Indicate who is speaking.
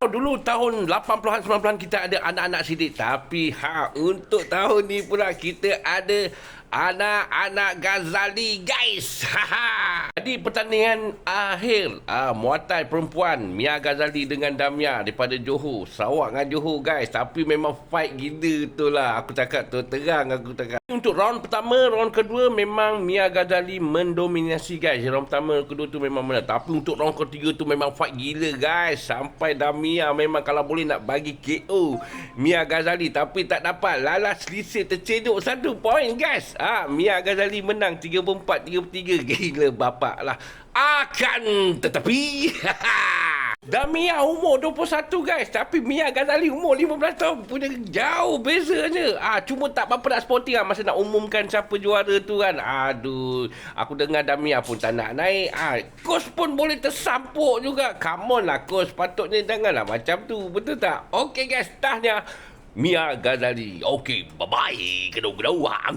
Speaker 1: dulu tahun 80-an 90-an kita ada anak-anak sidik, tapi untuk tahun ni pula kita ada anak-anak Ghazali, guys. Jadi pertandingan akhir Muay perempuan Mia Ghazali dengan Damia daripada Johor, Sarawak dengan Johor, guys. Tapi memang fight gila tu lah, aku cakap tu terang, aku cakap. Untuk round pertama, round kedua memang Mia Ghazali mendominasi, guys. Round pertama, kedua tu memang menang. Tapi untuk round ketiga tu memang fight gila, guys. Sampai Damia memang kalau boleh nak bagi KO Mia Ghazali, tapi tak dapat. Lalas selisih tercedok 1 poin, guys. Mia Ghazali menang 34-33. Gila bapak lah. Akan tetapi Damia umur 21, guys, tapi Mia Ghazali umur 15 tahun. Punya jauh bezanya. Cuma tak apa-apa nak sporting masa nak umumkan siapa juara tu kan. Aduh, aku dengar Damia pun tak nak naik. Coach pun boleh tersampuk juga. Come on lah coach, patutnya janganlah macam tu. Betul tak? Okay, guys, tahniah Mia Ghazali. Okay, bye-bye. Kedua-kedua.